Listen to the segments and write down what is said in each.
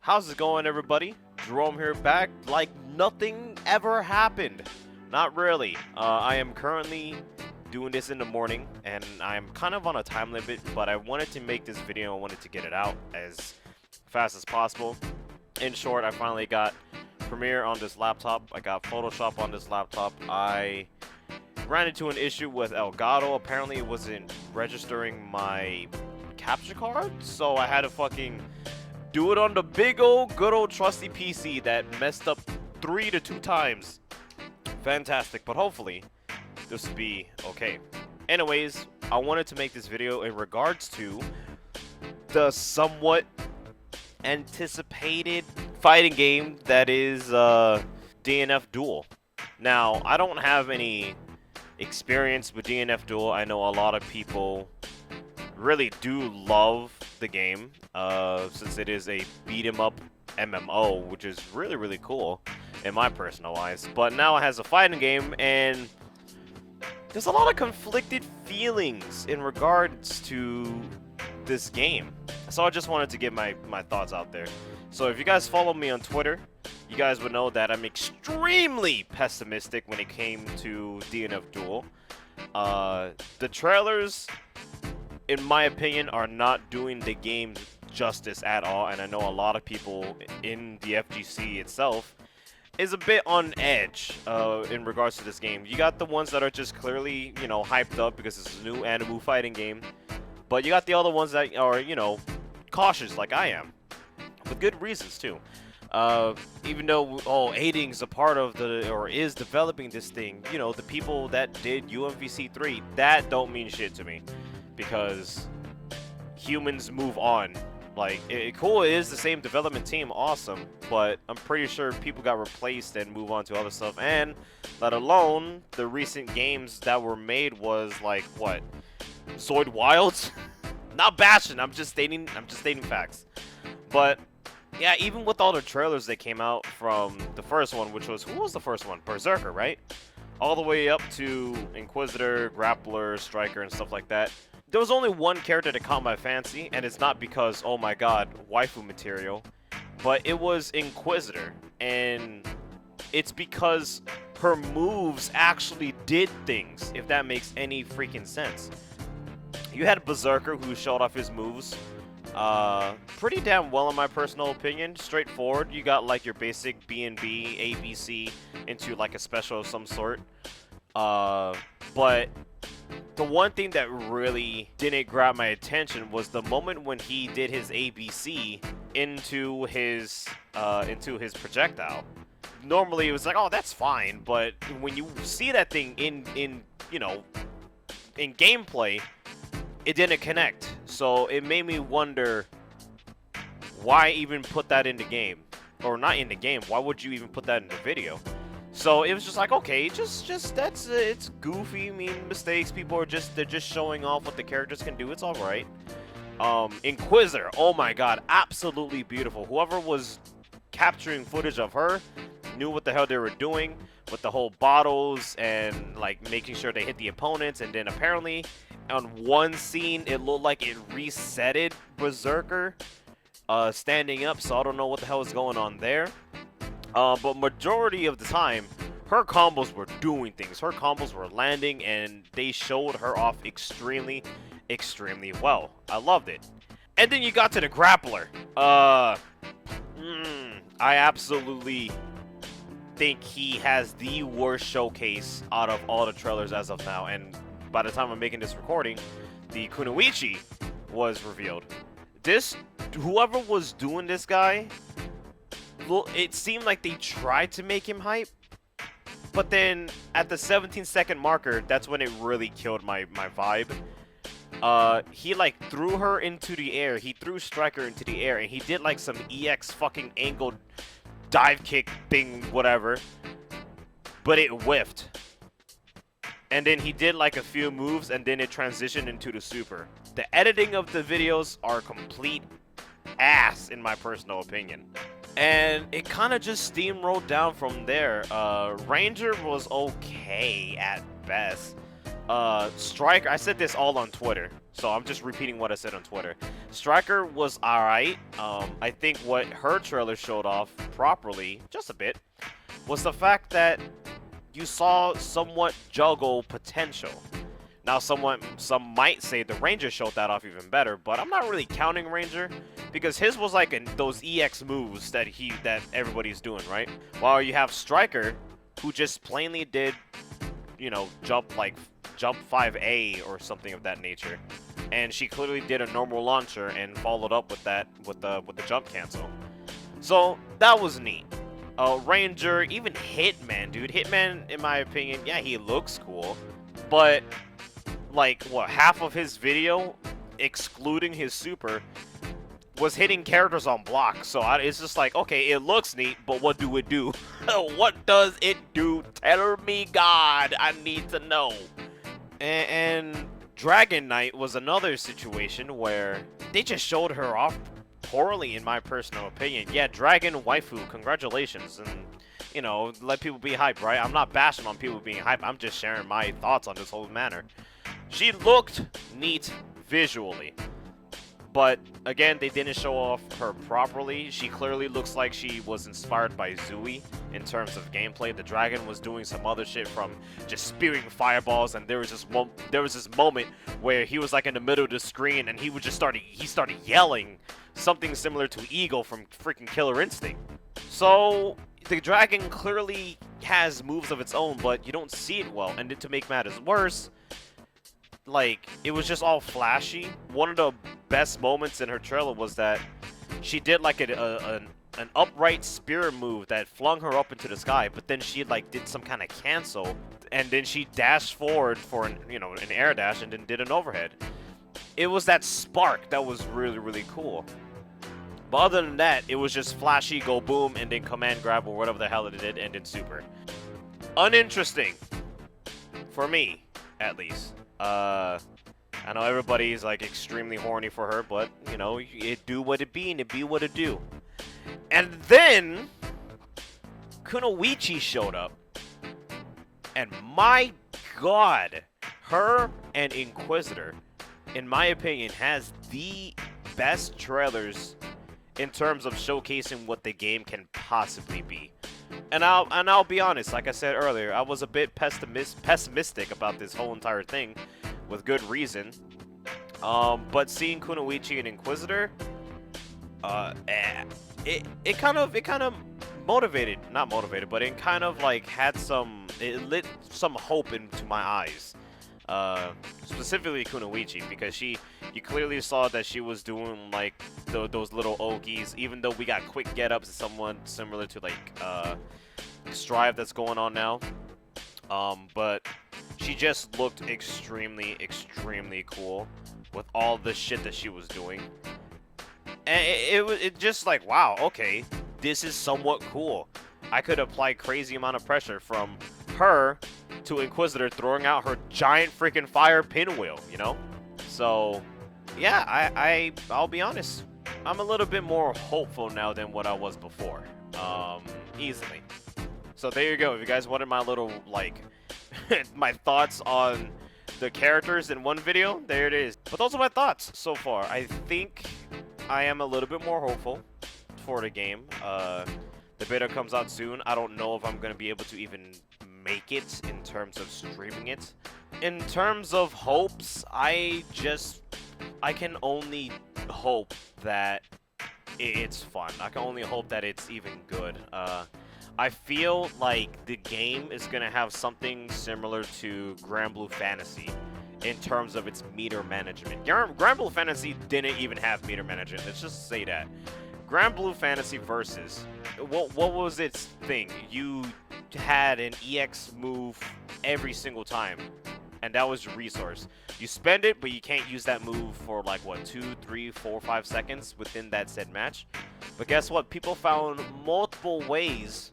How's it going, everybody? Jerome here, back like nothing ever happened. Not really. I am currently doing this in the morning, and I'm kind of on a time limit, but I wanted to make this video. I wanted to get it out as fast as possible. In short, I finally got Premiere on this laptop. I got Photoshop on this laptop. I ran into an issue with Elgato. Apparently, it wasn't registering my capture card, so I had to fucking do it on the big old, good old trusty PC that messed up 3 to 2 times. Fantastic, but hopefully this will be okay. Anyways, I wanted to make this video in regards to the somewhat anticipated fighting game that is DNF Duel. Now, I don't have any experience with DNF Duel. I know a lot of people really do love the game, since it is a beat 'em up MMO, which is really cool in my personal eyes. But now it has a fighting game, and there's a lot of conflicted feelings in regards to this game. So I just wanted to get my thoughts out there. So if you guys follow me on Twitter, you guys would know that I'm extremely pessimistic when it came to DNF Duel. The trailers, in my opinion, are not doing the game justice at all, and I know a lot of people in the FGC itself is a bit on edge in regards to this game. You got the ones that are just clearly, you know, hyped up because it's a new anime fighting game, but you got the other ones that are, you know, cautious like I am, with good reasons too. Even though Aiding's a part of or is developing this thing, you know, the people that did UMVC 3, that don't mean shit to me, because humans move on. Like, cool, it is the same development team, awesome, but I'm pretty sure people got replaced and move on to other stuff, and let alone the recent games that were made was like, what, Zoid Wilds? Not bashing, I'm just stating facts. But yeah, even with all the trailers that came out from the first one, which was, who was the first one? Berserker, right? All the way up to Inquisitor, Grappler, Striker, and stuff like that. There was only one character that caught my fancy, and it's not because, oh my god, waifu material, but it was Inquisitor, and it's because her moves actually did things, if that makes any freaking sense. You had Berserker, who showed off his moves pretty damn well in my personal opinion. Straightforward. You got like your basic B&B, ABC into like a special of some sort. But the one thing that really didn't grab my attention was the moment when he did his ABC into his projectile. Normally it was like, oh, that's fine, but when you see that thing in you know, in gameplay, it didn't connect. So it made me wonder, why even put that in the game? Or not in the game, why would you even put that in the video? So it was just like, okay, just that's it's goofy. I mean, mistakes. People are they're just showing off what the characters can do. It's all right. Inquisitor, oh my god, absolutely beautiful. Whoever was capturing footage of her knew what the hell they were doing with the whole bottles and like making sure they hit the opponents. And then apparently on one scene it looked like it resetted Berserker standing up. So I don't know what the hell is going on there. But majority of the time, her combos were doing things. Her combos were landing, and they showed her off extremely well. I loved it. And then you got to the Grappler. I absolutely think he has the worst showcase out of all the trailers as of now. And by the time I'm making this recording, the Kunoichi was revealed. Whoever was doing this guy, well, it seemed like they tried to make him hype, but then at the 17-second marker, that's when it really killed my vibe. He like threw her into the air. He threw Striker into the air, and he did like some EX fucking angled dive kick thing, whatever, but it whiffed. And then he did like a few moves, and then it transitioned into the super. The editing of the videos are complete ass, in my personal opinion. And it kind of just steamrolled down from there. Ranger was okay at best. Striker, I said this all on Twitter, so I'm just repeating what I said on Twitter. Striker was alright. I think what her trailer showed off properly, just a bit, was the fact that you saw somewhat juggle potential. Now, some might say the Ranger showed that off even better, but I'm not really counting Ranger because his was like those EX moves that everybody's doing, right? While you have Striker, who just plainly did, you know, jump 5A or something of that nature, and she clearly did a normal launcher and followed up with that with the jump cancel. So that was neat. Ranger, even Hitman, dude. Hitman, in my opinion, yeah, he looks cool, but like, what, half of his video, excluding his super, was hitting characters on block. So it's just like, okay, it looks neat, but what do it do? What does it do? Tell me, God, I need to know. And Dragon Knight was another situation where they just showed her off poorly, in my personal opinion. Yeah, Dragon Waifu, congratulations, and you know, let people be hyped, right? I'm not bashing on people being hyped. I'm just sharing my thoughts on this whole matter. She looked neat visually, but again, they didn't show off her properly. She clearly looks like she was inspired by Zui in terms of gameplay. The dragon was doing some other shit, from just spewing fireballs, and there was this moment where he was like in the middle of the screen and he started yelling something similar to Eagle from freaking Killer Instinct. So the dragon clearly has moves of its own, but you don't see it well. And to make matters worse, like, it was just all flashy. One of the best moments in her trailer was that she did like an upright spear move that flung her up into the sky, but then she like did some kind of cancel, and then she dashed forward for an air dash, and then did an overhead. It was that spark that was really, really cool. But other than that, it was just flashy, go boom, and then command grab or whatever the hell it did, and then super. Uninteresting. For me, at least. I know everybody's like extremely horny for her, but you know, it do what it be and it be what it do. And then Kunoichi showed up, and my God, her and Inquisitor, in my opinion, has the best trailers in terms of showcasing what the game can possibly be. And I'll be honest, like I said earlier, I was a bit pessimistic about this whole entire thing, with good reason. But seeing Kunoichi and Inquisitor, it kind of motivated, not motivated, but it kind of like it lit some hope into my eyes. Specifically Kunoichi, because you clearly saw that she was doing like those little okies, even though we got quick get-ups, someone similar to like Strive that's going on now. But she just looked extremely, extremely cool with all the shit that she was doing. And it just like, wow, okay, this is somewhat cool. I could apply crazy amount of pressure from her to Inquisitor throwing out her giant freaking fire pinwheel, you know? So, yeah, I'll be honest. I'm a little bit more hopeful now than what I was before. Easily. So there you go. If you guys wanted my little, like, my thoughts on the characters in one video, there it is. But those are my thoughts so far. I think I am a little bit more hopeful for the game. The beta comes out soon. I don't know if I'm going to be able to even make it in terms of streaming it. In terms of hopes, I can only hope that it's fun. I can only hope that it's even good. I feel like the game is going to have something similar to Grand Blue Fantasy in terms of its meter management. Grand Blue Fantasy didn't even have meter management. Let's just say that. Grand Blue Fantasy Versus, what was its thing? You had an EX move every single time, and that was your resource. You spend it, but you can't use that move for like, what, 2, 3, 4, 5 seconds within that said match. But guess what? People found multiple ways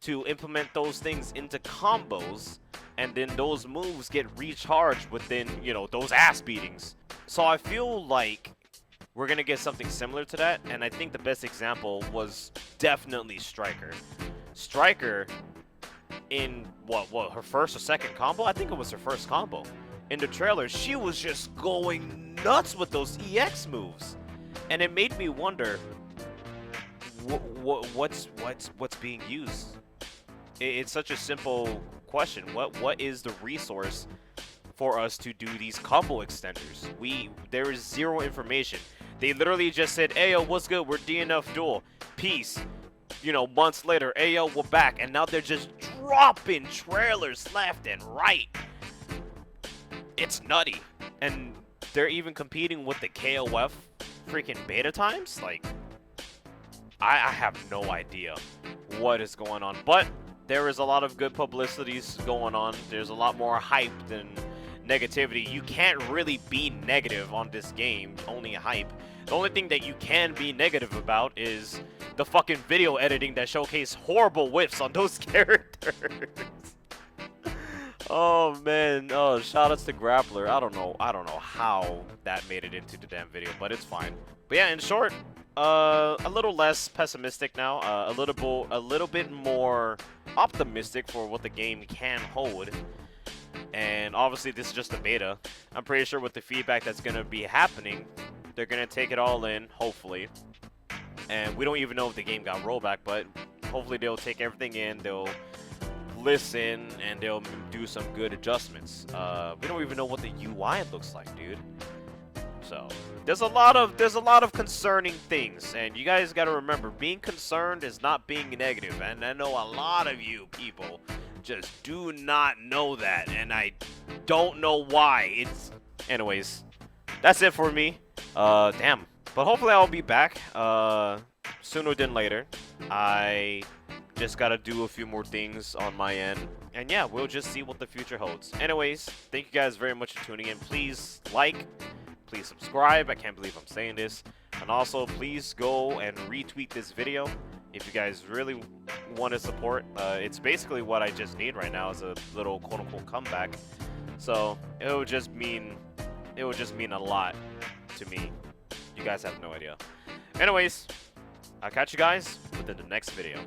to implement those things into combos, and then those moves get recharged within, you know, those ass beatings. So I feel like we're going to get something similar to that, and I think the best example was definitely Striker. Striker in what her first or second combo? I think it was her first combo. In the trailer, she was just going nuts with those EX moves, and it made me wonder what's being used. It's such a simple question. What is the resource for us to do these combo extenders? There is zero information. They literally just said, "Hey yo, what's good? We're DNF Duel. Peace." You know, months later, "Hey yo, we're back," and now they're just dropping trailers left and right. It's nutty, and they're even competing with the KOF freaking beta times. Like, I have no idea what is going on, but there is a lot of good publicities going on. There's a lot more hype than negativity. You can't really be negative on this game, only hype. The only thing that you can be negative about is the fucking video editing that showcased horrible whiffs on those characters. Oh man, oh, shoutouts to Grappler. I don't know how that made it into the damn video, but it's fine. But yeah, in short, a little less pessimistic now, a little bit more optimistic for what the game can hold. And obviously this is just a beta. I'm pretty sure with the feedback that's gonna be happening, they're gonna take it all in, hopefully. And we don't even know if the game got rollback, but hopefully they'll take everything in, they'll listen, and they'll do some good adjustments. We don't even know what the UI looks like, dude. So there's a lot of concerning things, and you guys got to remember, being concerned is not being negative. And I know a lot of you people just do not know that, and I don't know why. Anyways, that's it for me. Damn. But hopefully I'll be back sooner than later. I just gotta do a few more things on my end, and yeah, we'll just see what the future holds. Anyways, thank you guys very much for tuning in. Please like, please subscribe. I can't believe I'm saying this. And also, please go and retweet this video if you guys really want to support. It's basically what I just need right now is a little quote-unquote comeback. So it would just mean a lot to me. You guys have no idea. Anyways, I'll catch you guys within the next video.